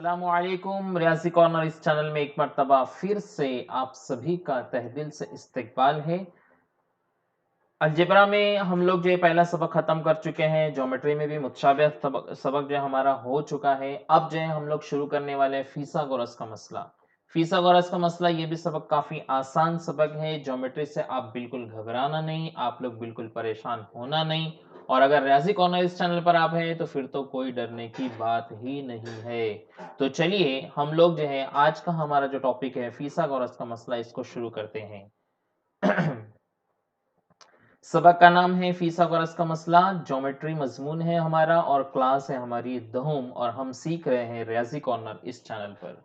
अस्सलामुअलैकुम रियाजी कॉर्नर इस चैनल में एक मर्तबा फिर से आप सभी का तहे दिल से इस्तकबाल है। अलजेब्रा में हम लोग जो है पहला सबक खत्म कर चुके हैं। ज्योमेट्री में भी मुतशाबिह सबक जो है हमारा हो चुका है। अब जो है हम लोग शुरू करने वाले हैं फीसागोरस का मसला। फीसागोरस का मसला ये भी सबक काफी आसान सबक है। ज्योमेट्री से आप बिल्कुल घबराना नहीं, आप लोग बिल्कुल परेशान होना नहीं। और अगर रियाजी कॉर्नर इस चैनल पर आप हैं तो फिर तो कोई डरने की बात ही नहीं है। तो चलिए हम लोग जो है आज का हमारा जो टॉपिक है फीसागोरस का मसला, इसको शुरू करते हैं। सबक का नाम है फीसागोरस का मसला। ज्योमेट्री मजमून है हमारा और क्लास है हमारी दहुम, और हम सीख रहे हैं रियाजी कॉर्नर इस चैनल पर।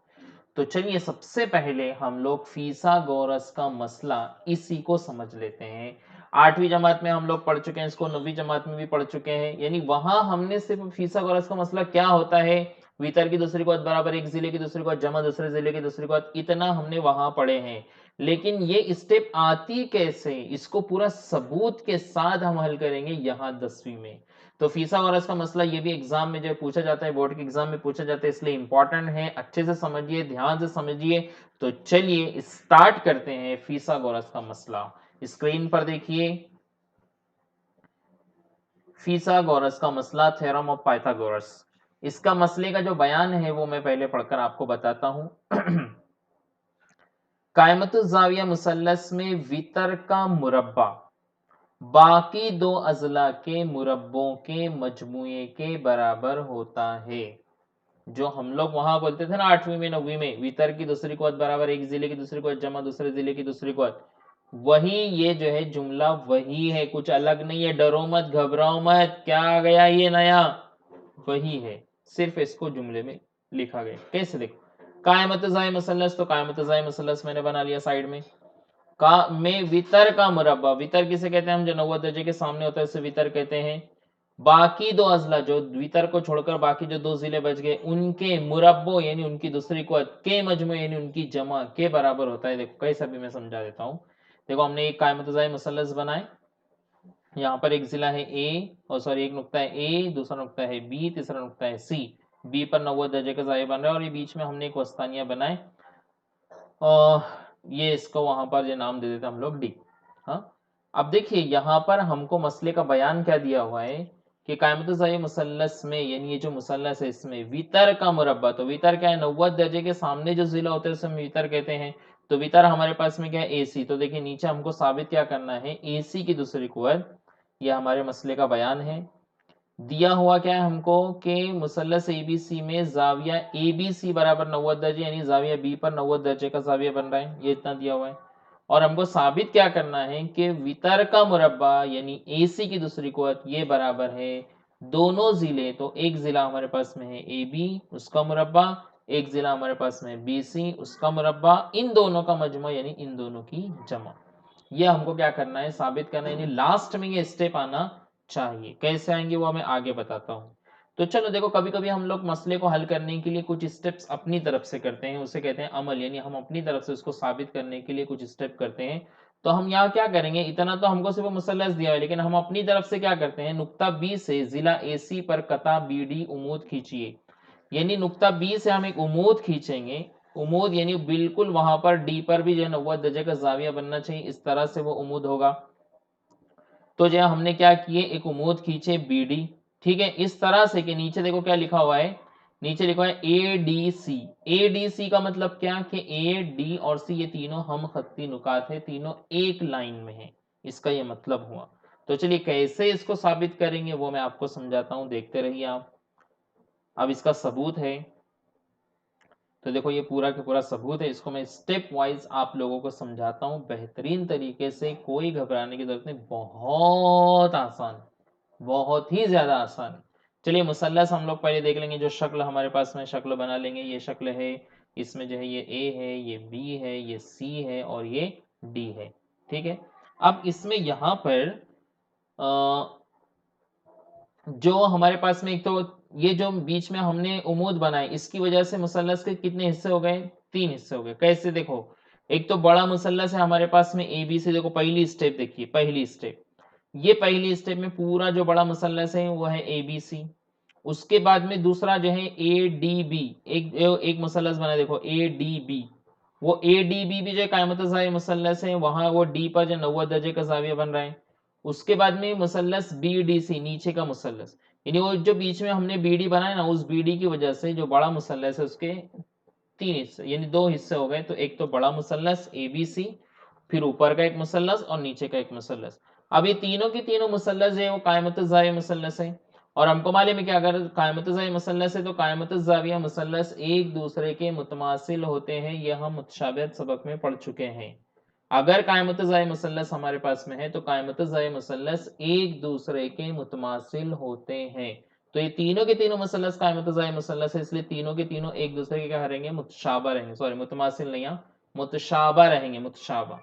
तो चलिए सबसे पहले हम लोग फीसागोरस का मसला इसी को समझ लेते हैं। 8वीं जमात में हम लोग पढ़ चुके हैं इसको, 9वीं जमात में भी पढ़ चुके हैं। यानी वहां हमने सिर्फ फीसागोरस का मसला क्या होता है, वितर की दूसरी कौत बराबर एक जिले की दूसरी कौत जमा दूसरे जिले की दूसरी कौत, इतना हमने वहां पढ़े हैं। लेकिन ये स्टेप आती कैसे, इसको पूरा सबूत के साथ हम हल करेंगे यहाँ 10वीं में। तो फीसागोरस का मसला ये भी एग्जाम में जो पूछा जाता है, बोर्ड के एग्जाम में पूछा जाता है, इसलिए इंपॉर्टेंट है। अच्छे से समझिए, ध्यान से समझिए। तो चलिए स्टार्ट करते हैं फीसागोरस का मसला। स्क्रीन पर देखिए फीसागोरस का मसला, थ्योरम ऑफ पाइथागोरस। इसका मसले का जो बयान है वो मैं पहले पढ़कर आपको बताता हूं। कायमतुज़्ज़ाविया मुसल्लस में वितर का मुरब्बा बाकी दो अजला के मुरब्बों के मजमुए के बराबर होता है। जो हम लोग वहां बोलते थे ना 8वीं में 9वीं में, वितर की दूसरी कौत बराबर एक जिले की दूसरी कौत जमा दूसरे जिले की दूसरी कौत, वही ये जो है जुमला वही है, कुछ अलग नहीं है। डरो मत, घबराओ मत, क्या आ गया ये नया, वही है, सिर्फ इसको जुमले में लिखा गया। कैसे देखो, कायमतुज़्ज़ावी मुसल्लस, तो कायमतुज़्ज़ावी मुसल्लस मैंने बना लिया साइड में। का में वितर का मुरब्बा, वितर किसे कहते हैं हम, जो 90 दर्जे के सामने होता है उसे वितर कहते हैं। बाकी दो अजला, जो वितर को छोड़कर बाकी जो दो जिले बच गए, उनके मुरब्बो यानी उनकी दूसरी कुव्वत के मजमू यानी उनकी जमा के बराबर होता है। देखो कैसा भी मैं समझा देता हूं। देखो हमने एक कायमतुज़्ज़ावी मुसल्लस बनाए। यहाँ पर एक जिला है ए, और सॉरी एक नुक्ता है ए, दूसरा नुक्ता है बी, तीसरा नुक्ता है सी। बी पर 90 दर्जे का ज़ाया बन रहा है और ये बीच में हमने एक वस्तानिया बनाए, और ये इसको वहां पर ये नाम दे देते हम लोग डी। हाँ, अब देखिए यहाँ पर हमको मसले का बयान क्या दिया हुआ है कि कायमतुज़्ज़ावी मुसल्लस में, यानी ये जो मुसल्लस है इसमें वितर का मुरब्बा, तो वितर क्या है, 90 दर्जे के सामने जो जिला होता है उसे हम वितर कहते हैं। तो वितर हमारे पास में क्या है, एसी। तो देखिए नीचे हमको साबित क्या करना है, एसी की दूसरी कुव्वत, ये हमारे मसले का बयान है। दिया हुआ क्या है हमको कि मुसल्लस एबीसी में जाविया एबीसी बराबर 90 दर्जे, यानी जाविया बी पर 90 दर्जे का जाविया बन रहा है, ये इतना दिया हुआ है। और हमको साबित क्या करना है कि वितर का मुरब्बा यानी एसी की दूसरी कुव्वत ये बराबर है दोनों जिले। तो एक जिला हमारे पास में है ए बी, उसका मुरब्बा, एक जिला हमारे पास में बी सी, उसका मुरब्बा, इन दोनों का मजमा यानी इन दोनों की जमा। ये हमको क्या करना है, साबित करना है। यानी लास्ट में ये स्टेप आना चाहिए। कैसे आएंगे वो मैं आगे बताता हूँ। तो चलो देखो, कभी कभी हम लोग मसले को हल करने के लिए कुछ स्टेप्स अपनी तरफ से करते हैं, उसे कहते हैं अमल, यानी हम अपनी तरफ से उसको साबित करने के लिए कुछ स्टेप करते हैं। तो हम यहाँ क्या करेंगे, इतना तो हमको सिर्फ मुसल्लस दिया है, लेकिन हम अपनी तरफ से क्या करते हैं, नुक्ता बी से जिला एसी पर कता बी डी उमूद खींचिए। यानी नुक्ता बी से हम एक उमूद खींचेंगे। उमूद यानी बिल्कुल वहां पर डी पर भी जो है 90 दर्जे का जाविया बनना चाहिए, इस तरह से वो उमूद होगा। तो जो हमने क्या किए, एक उमूद खींचे बी डी, ठीक है, इस तरह से कि नीचे देखो क्या लिखा हुआ है, नीचे लिखा है A D C. A D C का मतलब क्या कि ए डी और सी ये तीनों हम खत्ती नुकात है, तीनों एक लाइन में है, इसका ये मतलब हुआ। तो चलिए कैसे इसको साबित करेंगे वो मैं आपको समझाता हूं, देखते रहिए आप। अब इसका सबूत है, तो देखो ये पूरा का पूरा सबूत है, इसको मैं स्टेप वाइज आप लोगों को समझाता हूं बेहतरीन तरीके से, कोई घबराने की जरूरत नहीं, बहुत आसान, बहुत ही ज्यादा आसान। चलिए मुसल्लस हम लोग पहले देख लेंगे, जो शक्ल हमारे पास में शक्ल बना लेंगे। ये शक्ल है, इसमें जो है ये ए है, ये बी है, ये सी है और ये डी है, ठीक है। अब इसमें यहां पर जो हमारे पास में एक तो ये जो बीच में हमने उमूद बनाए, इसकी वजह से मुसल्लस के कितने हिस्से हो गए, 3 हिस्से हो गए। कैसे देखो, एक तो बड़ा मुसल्लस है हमारे पास में ए बी से, देखो पहली स्टेप देखिए, पहली स्टेप, ये पहली स्टेप में पूरा जो बड़ा मुसल्लस है वो है ए बी सी। उसके बाद में दूसरा जो है ए डी बी, एक मुसल्लस बना देखो ए डी बी, वो ए डी बी भी जो कायमत ज़ावी मुसल्लस है, वहां वो डी पर जो 90 दर्जे का जाविया बन रहा है। उसके बाद में मुसल्लस बी डी सी, नीचे का मुसल्लस, यानी वो जो बीच में हमने बी डी बनाया ना, उस बी डी की वजह से जो बड़ा मुसल्लस है उसके 3 हिस्से यानी 2 हिस्से हो गए। तो एक तो बड़ा मुसल्लस ए बी सी, फिर ऊपर का एक मुसल्लस और नीचे का एक मुसल्लस। अब ये तीनों के तीनों मुसल्लस है वो कायमत ज़ावी मुसल्लस है, और हमको मालूम है कि अगर कायमत ज़ावी मुसल्लस है तो कायमत ज़ाविया मुसल्लस एक दूसरे के मुतमासिल होते हैं। यह हम मुतशाबिहत सबक में पढ़ चुके हैं। अगर कायमत ज़ावी मुसल्लस हमारे पास में है तो कायमत ज़ावी मुसल्लस एक दूसरे के मुतमासिल होते हैं। तो ये तीनों के तीनों मुसल्लस कायमत ज़ावी मुसल्लस है, इसलिए तीनों के तीनों एक दूसरे के क्या रहेंगे, मुतशाबा रहेंगे, सॉरी मुतमासिल नहीं, मुतशाबा रहेंगे, मुतशाबा।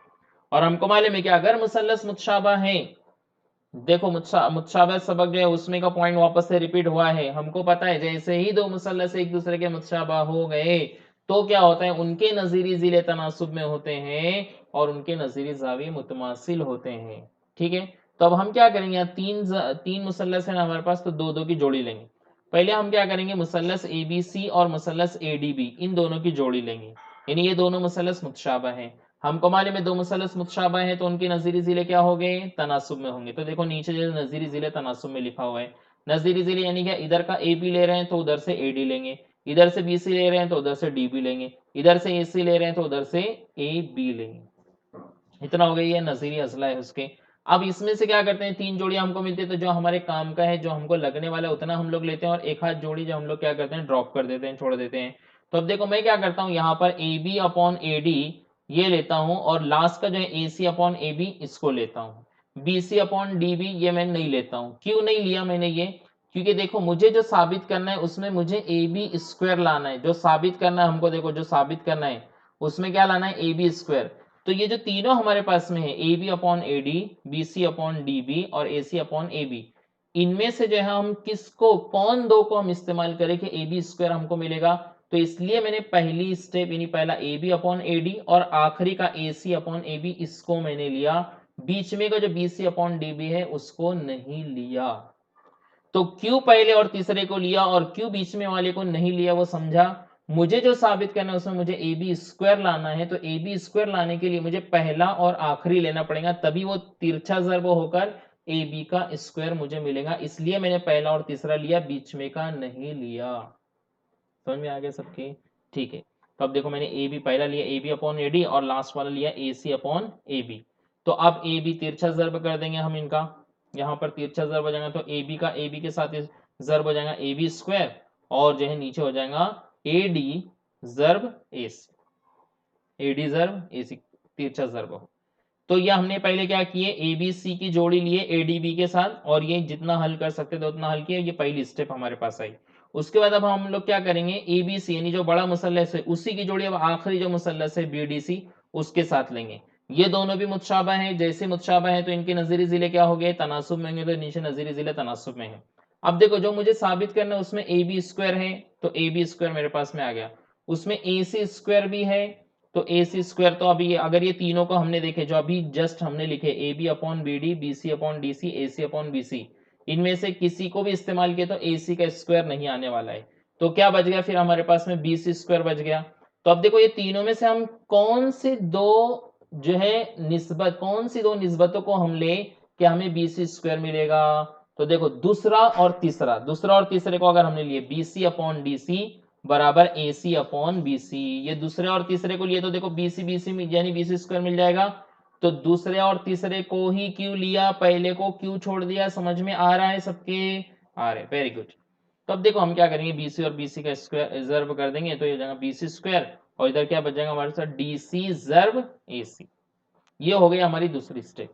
और हमको मालूम है कि अगर मुसल्लस मुतशाबा है, देखो मुतशाबह सबक जो है उसमें का पॉइंट वापस से रिपीट हुआ है। हमको पता है जैसे ही दो मुसल्लस एक दूसरे के मुतशाबह हो गए तो क्या होता है, उनके नजीरी जिले तनासुब में होते हैं और उनके नजीरी जावी मुतमासिल होते हैं। ठीक है, तो अब हम क्या करेंगे, यहाँ तीन मुसल्लस है ना हमारे पास, तो दो दो की जोड़ी लेंगे। पहले हम क्या करेंगे, मुसल्लस ए बी सी और मुसल्लस ए डी बी, इन दोनों की जोड़ी लेंगे, यानी ये दोनों मुसल्लस मुतशाबह हैं। हमको मालूम है दो मुसल्लस मुतशाबह हैं तो उनके नजीरी जिले क्या हो गए, तनासुब में होंगे। तो देखो नीचे जो नजीरी जिले तनासुब में लिखा हुआ है, नजीरी जिले यानी क्या, इधर का ए बी ले रहे हैं तो उधर से ए डी लेंगे, इधर से बी सी ले रहे हैं तो उधर से डी बी लेंगे, इधर से ए सी ले रहे हैं तो उधर से ए बी लेंगे। इतना हो गया, ये नजीरी अजला है उसके। अब इसमें से क्या करते हैं, तीन जोड़ियां हमको मिलती है तो जो हमारे काम का है, जो हमको लगने वाला है उतना हम लोग लेते हैं, और एक हाथ जोड़ी जो हम लोग क्या करते हैं, ड्रॉप कर देते हैं, छोड़ देते हैं। तो अब देखो मैं क्या करता हूं, यहाँ पर A B upon A D ये लेता हूं, और लास्ट का जो है a C upon A B इसको लेता हूं। B C upon D B ये मैं नहीं लेता हूं। क्यों नहीं लिया मैंने ये, क्योंकि देखो मुझे जो साबित करना है उसमें मुझे ए बी स्क्वायर लाना है। जो साबित करना है हमको, देखो जो साबित करना है उसमें क्या लाना है, ए बी स्क्वायर। तो ये जो तीनों हमारे पास में है, A B upon A D, B C upon D B और A C upon A B, इनमें से जो है हम किसको, कौन दो को हम इस्तेमाल करें कि ए बी स्क्वायर हमको मिलेगा। तो इसलिए मैंने पहली स्टेप यानी पहला A B upon A D और आखिरी का ए सी अपॉन ए बी इसको मैंने लिया, बीच में का जो B C upon D B है उसको नहीं लिया। तो क्यों पहले और तीसरे को लिया और क्यों बीच में वाले को नहीं लिया वो समझा। मुझे जो साबित करना है उसमें मुझे ए बी स्क्वायर लाना है, तो ए बी स्क्वायर लाने के लिए मुझे पहला और आखिरी लेना पड़ेगा, तभी वो तिरछा ज़र्ब होकर ए बी का स्क्वायर मुझे मिलेगा। इसलिए मैंने पहला और तीसरा लिया, बीच में का नहीं लिया। समझ में आ गया सबके, ठीक है। तो अब देखो मैंने ए बी पहला लिया, A B upon A D, और लास्ट वाला लिया ए सी अपॉन ए बी। तो अब ए बी तिरछा ज़र्ब कर देंगे हम इनका, यहाँ पर तिरछा ज़र्ब हो जाएगा, तो ए बी का ए बी के साथ ज़र्ब हो जाएगा ए बी स्क्वायर, और जो है नीचे हो जाएगा A D ज़र्ब A C, A D ज़र्ब ए सी तिरछा ज़र्ब हो। तो ये हमने पहले क्या किए, ए बी सी की जोड़ी लिए ए डी बी के साथ, और ये जितना हल कर सकते थे उतना हल किया, ये पहली स्टेप हमारे पास आई। उसके बाद अब हम लोग क्या करेंगे, ए बी सी यानी जो बड़ा मुसल्लस है उसी की जोड़ी अब आखिरी जो मुसल्लस है बी डी सी उसके साथ लेंगे। ये दोनों भी मुतशाबा हैं, जैसे मुतशाबा हैं तो इनके नजीरी जिले क्या हो गए, तनासुब में होंगे, तो नीचे नजीरी जिले तनासुब में है। अब देखो जो मुझे साबित करना है उसमें ए बी स्क्वायर है, तो ए बी स्क्वायर मेरे पास में आ गया, उसमें ए सी स्क्वायर भी है, तो ए सी स्क्वायर, तो अभी अगर ये तीनों को हमने देखे जो अभी जस्ट हमने लिखे, A B upon B D, B C upon D C, A C upon B C, इनमें से किसी को भी इस्तेमाल किया तो ए सी का स्क्वायर नहीं आने वाला है। तो क्या बच गया फिर हमारे पास में, बी सी स्क्वायर बच गया। तो अब देखो ये तीनों में से हम कौन से दो जो है निस्बत, कौन सी दो निस्बतों को हम ले कि हमें बी सी स्क्वायर मिलेगा। तो देखो दूसरा और तीसरा, दूसरा और तीसरे को अगर हमने लिए B C upon D C बराबर ए सी अपॉन बी सी, ये दूसरे और तीसरे को लिए तो देखो बी सी यानी बी सी स्क्वायर मिल जाएगा। तो दूसरे और तीसरे को ही क्यों लिया, पहले को क्यों छोड़ दिया, समझ में आ रहा है सबके, आ रहे, वेरी गुड। तो अब देखो हम क्या करेंगे, बी सी और बी सी का स्क्वायर ज़र्ब कर देंगे, तो ये जाएगा बी सी स्क्वायर, और इधर क्या बच जाएगा हमारे साथ, डी सी ज़र्ब ए सी। ये हो गई हमारी दूसरी स्टेप।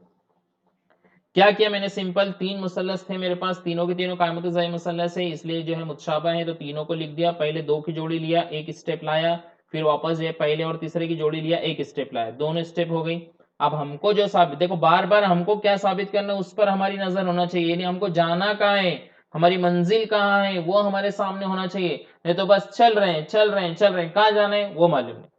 क्या किया मैंने, सिंपल तीन मुसल्लस थे मेरे पास, तीनों के तीनों कायमत ज़ाई मुसल्लस है, इसलिए जो है मुतशाबा है, तो तीनों को लिख दिया, पहले दो की जोड़ी लिया, एक स्टेप लाया, फिर वापस जो है पहले और तीसरे की जोड़ी लिया, एक स्टेप लाया, दोनों स्टेप हो गई। अब हमको जो साबित, देखो बार बार हमको क्या साबित करना उस पर हमारी नजर होना चाहिए, यानी हमको जाना कहाँ है, हमारी मंजिल कहाँ है वो हमारे सामने होना चाहिए, नहीं तो बस चल रहे हैं चल रहे हैं चल रहे हैं, कहाँ जाना है वो मालूम नहीं।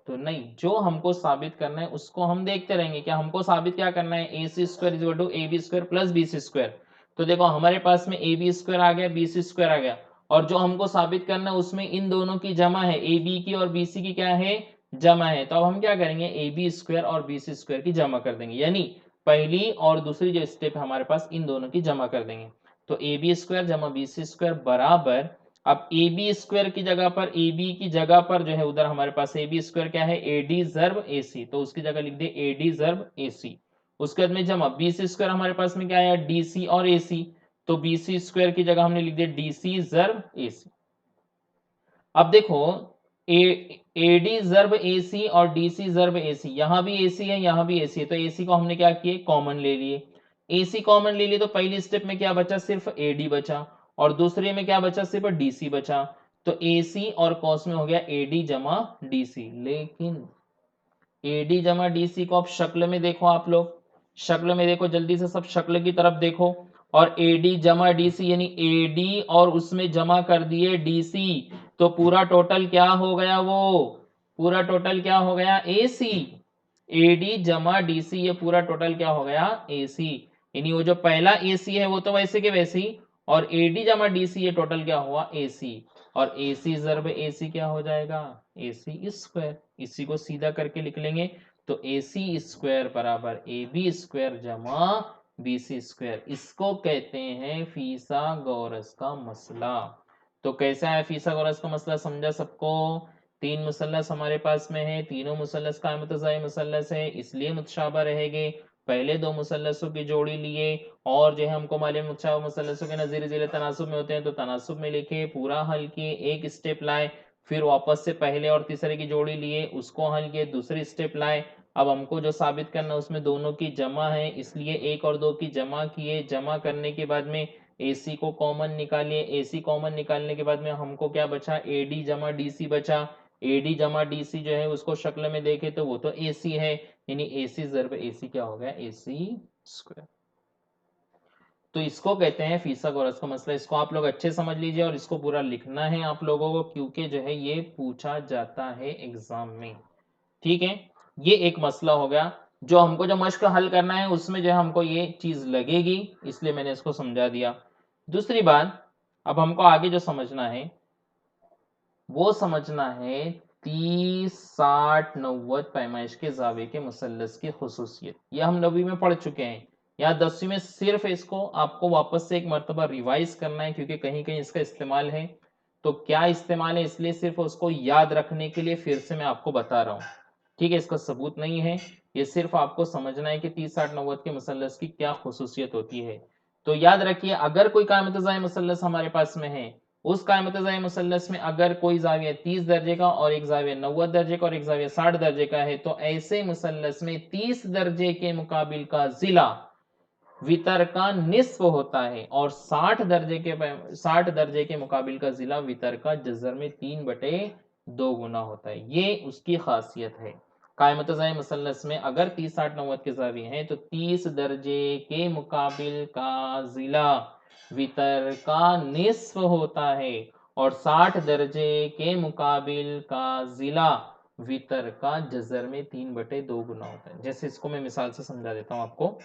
तो नहीं, जो हमको साबित करना है उसको हम देखते रहेंगे। क्या हमको साबित क्या करना है, a c square is equal to a b square plus b c square. तो देखो हमारे पास में ए बी स्क्वायर आ गया, बी सी स्क्वायर आ गया, और जो हमको साबित करना है उसमें इन दोनों की जमा है, ए बी की और बी सी की क्या है, जमा है। तो अब हम क्या करेंगे, ए बी स्क्वायर और बी सी स्क्वायर की जमा कर देंगे, यानी पहली और दूसरी जो स्टेप है हमारे पास, इन दोनों की जमा कर देंगे। तो ए बी स्क्वायर जमा बी सी स्क्वायर बराबर, अब ए बी स्क्वायर की जगह पर, ए बी की जगह पर जो है उधर हमारे पास ए बी स्क्वायर क्या है, ए डी जर्ब ए सी, तो उसकी जगह लिख दे ए डी जर्ब ए सी। उसके बाद में जमा बी सी स्क्वायर हमारे पास में क्या आया, डी सी और ए सी, तो बी सी स्क्वायर की जगह हमने लिख दिया डी सी जर्ब ए सी। अब देखो ए डी जर्ब ए सी और डी सी जर्ब ए सी, यहां भी ए सी है यहां भी ए सी है, तो ए सी को हमने क्या किए, कॉमन ले लिए। ए सी कॉमन ले लिए तो पहली स्टेप में क्या बचा, सिर्फ ए डी बचा, और दूसरे में क्या बचा, सिर्फ डी सी बचा। तो ए सी और कॉस में हो गया ए डी जमा डी सी। लेकिन ए डी जमा डी सी को आप शक्ल में देखो, आप लोग शक्ल में देखो, जल्दी से सब शक्ल की तरफ देखो, और ए डी जमा डी सी यानी ए डी और उसमें जमा कर दिए डी सी, तो पूरा टोटल क्या हो गया, वो पूरा टोटल क्या हो गया, ए सी। ए डी जमा डी सी, ये पूरा टोटल क्या हो गया, ए सी। यानी वो जो पहला ए सी है वो तो वैसे के वैसे ही, और ए डी जमा डी सी ये टोटल क्या हुआ, ए सी। और ए सी जर्ब ए सी क्या हो जाएगा, ए सी स्क्वायर। इसी को सीधा करके लिख लेंगे, तो ए सी स्क्वायर बराबर ए बी स्क्वायर जमा बी सी स्क्वायर। इसको कहते हैं फीसागोरस का मसला। तो कैसा है फीसागोरस का मसला, समझा सबको। तीन मुसल्लस हमारे पास में है, तीनों मुसल्लस का मुतज़ाई मुसल्लस है, इसलिए मुतशाबा रहेंगे। पहले दो मुसल्लसों की जोड़ी लिए, और जो है हमको मालूम मुतशाबा मुसल्लसों के नज़ीर ज़िले तनासुब में होते हैं, तो तनासुब में लिखे, पूरा हल किए, एक स्टेप लाए, फिर वापस से पहले और तीसरे की जोड़ी लिए, उसको हल किए, दूसरी स्टेप लाए। अब हमको जो साबित करना उसमें दोनों की जमा है, इसलिए एक और दो की जमा किए, जमा करने के बाद में AC को कॉमन निकालिए, AC कॉमन निकालने के बाद में हमको क्या बचा, AD जमा DC बचा। AD जमा DC जो है उसको शक्ल में देखे तो वो तो AC है, यानी AC ज़र्ब AC क्या हो गया, AC स्क्वायर। तो इसको कहते हैं फीसागोरस का मसला। इसको आप लोग अच्छे समझ लीजिए, और इसको पूरा लिखना है आप लोगों को, क्योंकि जो है ये पूछा जाता है एग्जाम में। ठीक है, ये एक मसला हो गया, जो हमको जो मश्क हल करना है उसमें जो है हमको ये चीज लगेगी, इसलिए मैंने इसको समझा दिया। दूसरी बात, अब हमको आगे जो समझना है वो समझना है 30, 60, 90 पैमाइश के जावे के मुसल्लस की खुसूसियत। ये हम 9वीं में पढ़ चुके हैं, या 10वीं में सिर्फ इसको आपको वापस से एक मर्तबा रिवाइज करना है, क्योंकि कहीं कहीं इसका इस्तेमाल है। तो क्या इस्तेमाल है, इसलिए सिर्फ उसको याद रखने के लिए फिर से मैं आपको बता रहा हूँ। ठीक है, इसका सबूत नहीं है, ये सिर्फ आपको समझना है कि 30, 60, 90 के मुसल्लस की क्या खुसूसियत होती है। तो याद रखिए, अगर कोई कायम-ए-तज़ाई मुसल्लस हमारे पास में है, उस कायम-ए-तज़ाई मुसल्लस में अगर कोई जाविया 30 दर्जे का और एक जाविया 90 दर्जे का और एक जाविया 60 दर्जे का है, तो ऐसे मुसल्लस में 30 दर्जे के मुकाबिल का जिला वितर का निस्फ होता है, और 60 दर्जे के मुकाबिल का जिला वितर का जज़र में 3/2 गुना होता है। ये उसकी खासियत है। कायम-ए-तज़ाई मुसल्लस में अगर 30, 60, 90 के जाविये हैं, तो 30 दर्जे के मुकाबिल का जिला वितर का निस्फ होता है, और 60 दर्जे के मुकाबिल का जिला वितर का जज़र में 3/2 गुना होता है। जैसे इसको मैं मिसाल से समझा देता हूं आपको।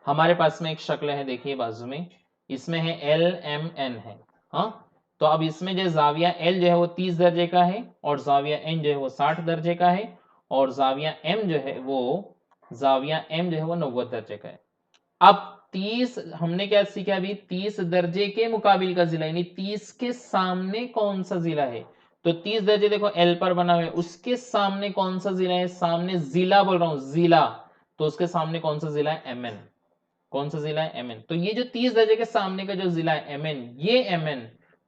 हमारे पास में एक शक्ल है, देखिए बाजू में, इसमें है LMN है। हाँ, तो अब इसमें जो जाविया L जो है वो 30 दर्जे का है, और जाविया N जो है वो 60 दर्जे का है, और जाविया M जो है वो 90 दर्जे का है। अब 30 हमने क्या सीखा अभी, 30 दर्जे के मुकाबिल का जिला, यानी 30 के सामने कौन सा जिला है। तो 30 दर्जे देखो L पर बना हुआ है, उसके सामने कौन सा जिला है, सामने जिला बोल रहा हूं, जिला, तो उसके सामने कौन सा जिला है, MN। कौन सा जिला है, MN। तो ये जो 30 दर्जे के सामने का जो जिला है MN, ये MN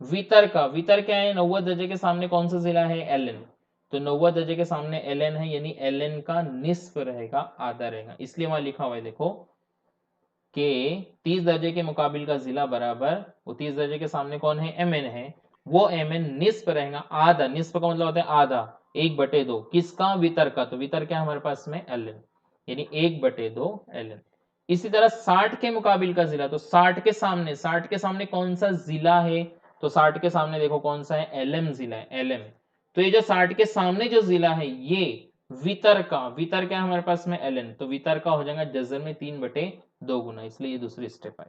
वितर क्या है, 90 दर्जे के सामने कौन सा जिला है, LN। तो 90 दर्जे के सामने LN है, यानी LN का निस्फ रहेगा, आधा रहेगा। इसलिए वहां लिखा हुआ है देखो कि 30 दर्जे के मुकाबिल का जिला बराबर, वो 30 दर्जे के सामने कौन है, MN है, वो MN निस्फ रहेगा, आधा। निस्फ का मतलब होता है आधा, 1/2 किसका, वितर का। तो वितर क्या हमारे पास में, LN, यानी 1/2 LN। इसी तरह 60 के मुकाबिल का जिला, तो 60 के सामने कौन सा जिला है, तो 60 के सामने देखो कौन सा है, LM जिला है, LM। तो ये जो 60 के सामने जो जिला है, ये वितर क्या है हमारे पास में, LN, तो वितर का हो जाएगा जज़र में 3/2 गुना, इसलिए ये दूसरी स्टेप है।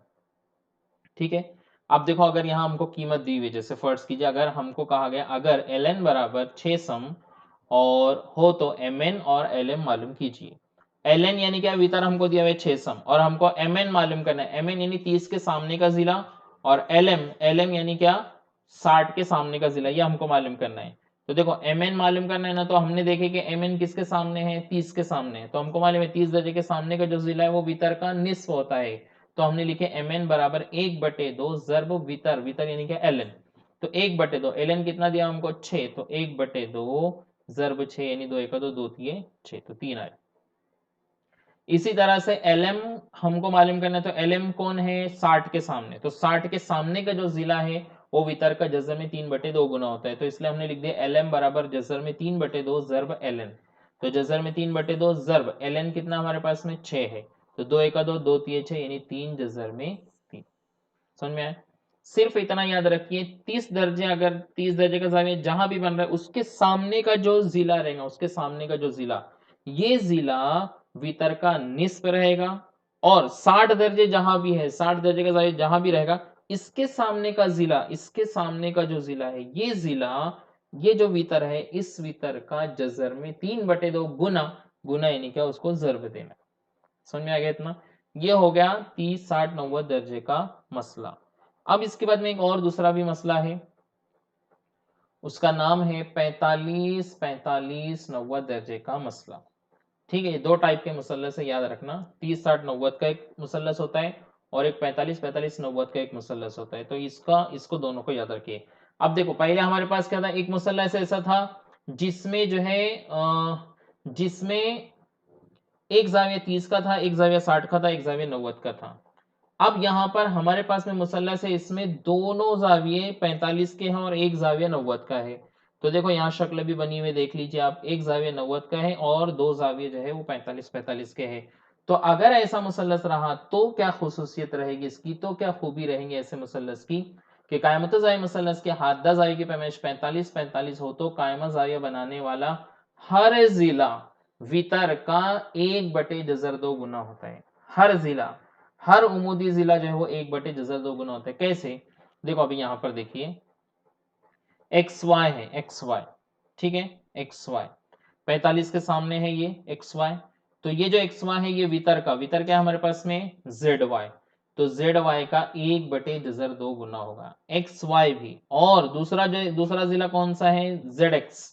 ठीक है। अब देखो अगर यहाँ हमको कीमत दी हुई, जैसे फर्ज कीजिए अगर हमको कहा गया अगर ln बराबर 6 सम और हो तो mn और lm मालूम कीजिए। ln यानी क्या, वितर हमको दिया हुआ है 6 सम और हमको mn मालूम करना है। mn यानी 30 के सामने का जिला और lm यानी क्या, 60 के सामने का जिला, ये हमको मालूम करना है। तो देखो mn मालूम करना है ना, तो हमने देखे कि mn किसके सामने है, 30 के सामने है। तो हमको मालूम है 30 दर्जे के सामने का जो जिला है वो वितर का निस्फ होता है। तो हमने लिखे mn बराबर 1/2 जर्ब वितर, वितर यानी क्या ln। तो 1/2 ln कितना दिया हमको 6, तो 1/2 जर्ब 6 यानी 2 1 2 2 3 6, तो 3 आए। इसी तरह से lm हमको मालूम करना है, तो lm कौन है, 60 के सामने। तो 60 के सामने का जो जिला है वो वितर का जजर में 3/2 गुना होता है। तो इसलिए हमने लिख दिया lm बराबर जजर में 3/2 जर्ब ln। तो जजर में 3/2 जर्ब ln कितना हमारे पास में 6 है। तो 2 1 2 2 3 6 यानी 3 जजर में 3। समझ में आया। सिर्फ इतना याद रखिए 30 दर्जे, अगर 30 दर्जे का जाविया जहां भी बन रहा है उसके सामने का जो जिला रहेगा, उसके सामने का जो जिला, ये जिला वितर का निस्फ रहेगा। और 60 दर्जे जहां भी है, 60 दर्जे का जाविया जहां भी रहेगा, इसके सामने का जिला, इसके सामने का जो जिला है, ये जिला, ये जो वितर है, इस वितर का जजर में 3/2 गुना, गुना यानी क्या, उसको जर्ब देना। समझ में आ गया इतना। ये हो गया 30 60 90 दर्जे का मसला। अब इसके बाद में एक और दूसरा भी मसला है, उसका नाम है 45 45 90 दर्जे का मसला। ठीक है, दो टाइप के मुसल्लस है, याद रखना। 30 60 90 का एक मुसल्लस होता है और एक 45 45 90 का एक मुसल्लस होता है। तो इसको दोनों को याद रखिए। अब देखो पहले हमारे पास क्या था, एक मुसल्लस ऐसा था जिसमें जो है जिसमें एक जाविया 30 का था, एक जाविया 60 का था, एक जाविया 90 का था। अब यहां पर हमारे पास में मुसल्लस है, इसमें दोनों जाविये 45 के हैं और एक जाविया 90 का है। तो देखो यहाँ शक्ल भी बनी हुई, देख लीजिए आप, एक जाविया 90 का है और दो जाविये जो है वो 45 45 के हैं। तो अगर ऐसा मुसल्लस रहा तो क्या खुसूसियत रहेगी इसकी, तो क्या खूबी रहेंगी ऐसे मुसल्लस की, कि कायमत जाविया मुसल्लस के हाददा जाविये की पैमाइश 45 45 हो तो कायमा जाविया बनाने वाला हर जिला वितर का 1/2 गुना होता है। हर जिला, हर उमूदी जिला जो है वो 1/2 गुना होता है। कैसे, देखो अभी यहां पर देखिए एक्स वाई है, एक्स वाई, ठीक है, एक्स वाई 45 के सामने है ये एक्स वाई। तो ये जो एक्स वाई है ये वितर का, वितर क्या है हमारे पास में, जेड वाई। तो जेड वाई का 1/2 गुना होगा एक्स वाई भी। और दूसरा जो दूसरा जिला कौन सा है, जेड एक्स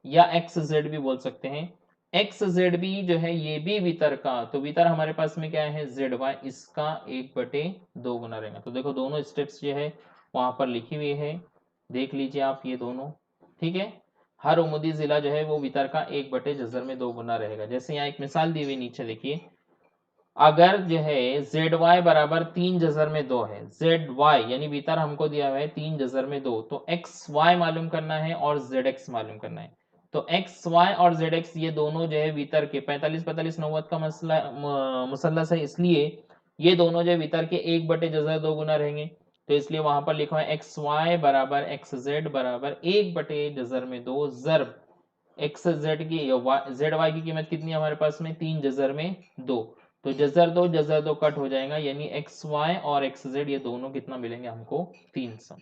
या एक्स जेड भी बोल सकते हैं। एक्स जेड भी जो है ये भी वितर का, तो वितर हमारे पास में क्या है, जेड वाई, इसका 1/2 गुना रहेगा। तो देखो दोनों स्टेप्स जो है वहां पर लिखी हुई है, देख लीजिए आप ये दोनों। ठीक है, हर उमूदी जिला जो है वो वितर का 1/2 गुना रहेगा। जैसे यहाँ एक मिसाल दी हुई नीचे देखिए, अगर जो है जेड वाई बराबर 3/2 है, जेड वाई यानी वितर हमको दिया हुआ है 3/2, तो एक्स वाई मालूम करना है और जेड एक्स मालूम करना है। तो एक्स वाई और जेड एक्स ये दोनों जो है वितर के 45 45 90 का मसला मुसल्लस है, इसलिए ये दोनों जो है वितर के 1/2 गुना रहेंगे। तो इसलिए वहां पर लिखा है एक्स वाई बराबर एक्स जेड बराबर 1/2 जर्ब एक्स जेड की, जेड वाई की कीमत कितनी है हमारे पास में, 3/2। तो जजर दो कट हो जाएगा, यानी एक्स वाई और एक्स जेड ये दोनों कितना मिलेंगे हमको, 3 सम।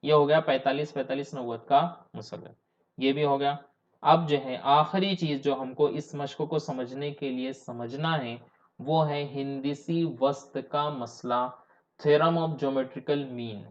ये हो गया 45 45 90 का मुसल्लस, ये भी हो गया। अब जो है आखिरी चीज जो हमको इस मश्क को समझने के लिए समझना है, वो है हिंदसी वस्त का मसला, थ्योरम ऑफ ज्योमेट्रिकल मीन।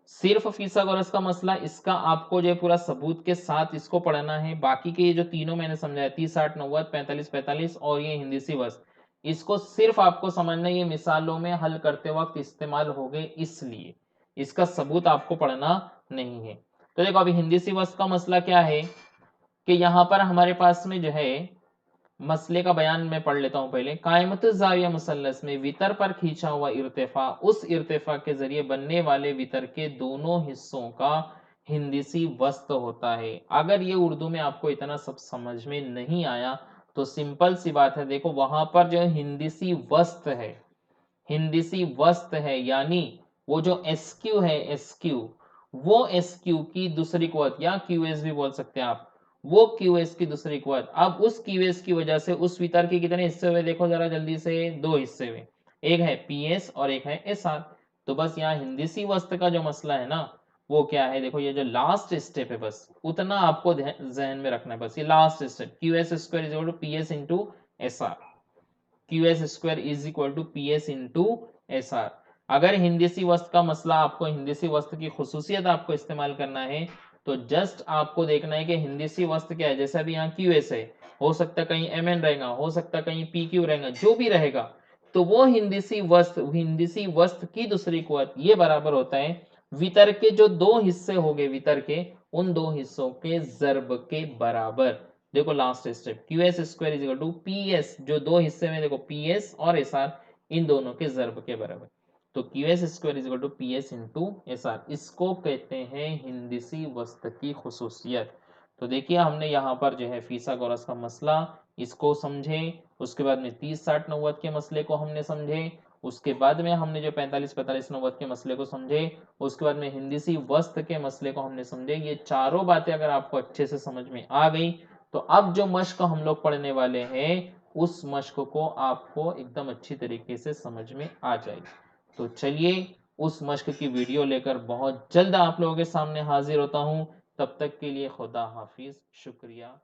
सिर्फ फिसागोरस का मसला, इसका आपको जो है पूरा सबूत के साथ इसको पढ़ना है। बाकी के ये जो तीनों मैंने समझाया 30 60 90 45 45 और ये हिंदसी वस्त, इसको सिर्फ आपको समझना, ये मिसालों में हल करते वक्त इस्तेमाल हो गए, इसलिए इसका सबूत आपको पढ़ना नहीं है। तो देखो अभी हिंदसी वस्त का मसला क्या है, कि यहाँ पर हमारे पास में जो है मसले का बयान मैं पढ़ लेता हूं पहले। कायमत जाविया मुसल्लस में वितर पर खींचा हुआ इर्तिफा उस इर्तिफा के जरिए बनने वाले वितर के दोनों हिस्सों का हिंदसी वस्त होता है। अगर ये उर्दू में आपको इतना सब समझ में नहीं आया तो सिंपल सी बात है, देखो वहां पर जो हिंदसी वस्त है, हिंदसी वस्त है यानी वो जो एसक्यू है, एसक्यू, वो एसक्यू की दूसरी कुवत या क्यूएस भी बोल सकते हैं आप, वो क्यूएस की दूसरी कुवत। अब उस क्यूएस की वजह से उस वितर के कितने हिस्से हुए, देखो जरा जल्दी से, दो हिस्से हुए। एक है पीएस और एक है एसआर। तो बस यहाँ हिंदीसी वस्त्र का जो मसला है ना वो क्या है, देखो ये जो लास्ट स्टेप है बस उतना आपको जहन में रखना है, बस ये last step Q S square is equal to P S into S R, Q S square is equal to P S into S R. अगर हिंदीसी वस्त्र का मसला आपको, हिंदीसी वस्त्र की खुसूसियत आपको इस्तेमाल करना है तो जस्ट आपको देखना है कि हिंदीसी वस्त्र क्या है, जैसे अभी यहाँ क्यू एस है, हो सकता है कहीं एम एन रहेगा, हो सकता है कहीं पी क्यू रहेगा, जो भी रहेगा तो वो हिंदीसी वस्त्र की दूसरी कुवत ये बराबर होता है वितर के जो दो हिस्से हो गए, वितर के उन दो हिस्सों के जर्ब के बराबर। देखो last step Q S square is equal to P S, जो दो हिस्से में देखो पी एस और एस आर इन दोनों के जर्ब के बराबर। तो Q S square is equal to P S into S R, इसको कहते हैं हिंदीसी वस्त्र की खुसूसियत। तो देखिए हमने यहाँ पर जो है फीसागोरस का मसला इसको समझे, उसके बाद में 30-60-90 के मसले को हमने समझे, उसके बाद में हमने जो 45-45-90 के मसले को समझे, उसके बाद में हिंदीसी वस्त्र के मसले को हमने समझे। ये चारों बातें अगर आपको अच्छे से समझ में आ गई तो अब जो मश्क हम लोग पढ़ने वाले हैं उस मश्क को आपको एकदम अच्छी तरीके से समझ में आ जाएगी। तो चलिए उस मश्क की वीडियो लेकर बहुत जल्द आप लोगों के सामने हाजिर होता हूं। तब तक के लिए खुदा हाफिज, शुक्रिया।